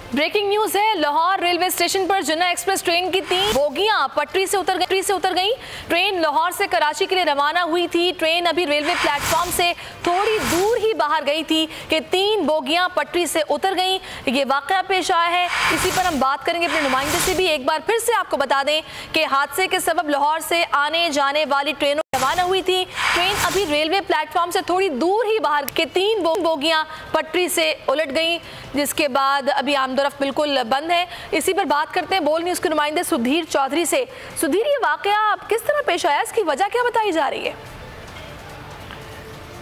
Breaking news है। Lahore railway station पर जिन्ना express train की 3 बोगियां पटरी से उतर गई। ट्रेन लाहौर से कराची के लिए रवाना हुई थी। ट्रेन अभी रेलवे प्लेटफॉर्म से थोड़ी दूर ही बाहर गई थी कि 3 बोगियां पटरी से उतर गई। ये वाकया पेश आया है, इसी पर हम बात करेंगे अपने नुमाइंदे से भी। एक बार फिर से आपको बता दें कि हादसे के सबब लाहौर से आने जाने वाली ट्रेनों रवाना हुई थी। ट्रेन अभी रेलवे प्लेटफॉर्म से थोड़ी दूर ही बाहर के 3 बोगियां पटरी से उलट गई, जिसके बाद अभी आमदोरफ्त बिल्कुल बंद है। इसी पर बात करते हैं बोल न्यूज़ के नुमाइंदे सुधीर चौधरी से। सुधीर, ये वाकया किस तरह पेश आया, इसकी वजह क्या बताई जा रही है?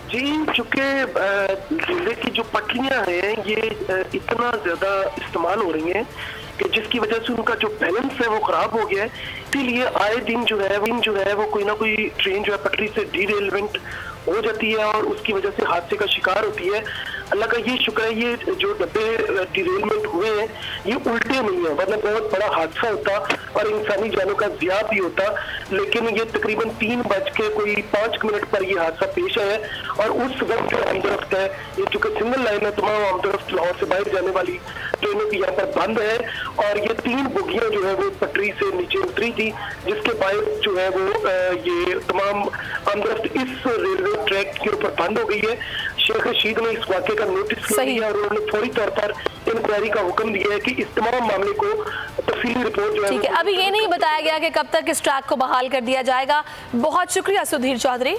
जी, चूंकि रेलवे की जो पटरियां हैं ये इतना ज्यादा इस्तेमाल हो रही हैं कि जिसकी वजह से उनका जो बैलेंस है वो खराब हो गया है। इसीलिए आए दिन जो है वो कोई ना कोई ट्रेन जो है पटरी से डीरेलमेंट हो जाती है और उसकी वजह से हादसे का शिकार होती है। अल्लाह का ये शुक्र है, ये जो डब्बे डिरेलमेंट हुए हैं ये उल्टे नहीं है, वरना बहुत बड़ा हादसा होता और इंसानी जानों का ज़िया भी होता। लेकिन ये तकरीबन 3:05 पर ये हादसा पेश आया और उस वक्त जो आमदोरफ्त है, ये चूंकि सिंगल लाइन है, तमाम आमदोरफ्त लाहौर से बाहर जाने वाली ट्रेनों की यहाँ पर बंद है और ये 3 बोगियां जो है वो पटरी से नीचे उतरी थी, जिसके बायस जो है वो ये तमाम आमदोरफ्त इस रेलवे ट्रैक के ऊपर बंद हो गई है। शेख रशीद ने इस वाक़े का नोटिस लिया और उन्होंने फौरी तौर पर इंक्वायरी का हुक्म दिया है कि इस तमाम मामले को तफसीली रिपोर्ट जो है। ठीक है, अभी ये नहीं बताया गया कि कब तक इस ट्रैक को बहाल कर दिया जाएगा। बहुत शुक्रिया सुधीर चौधरी।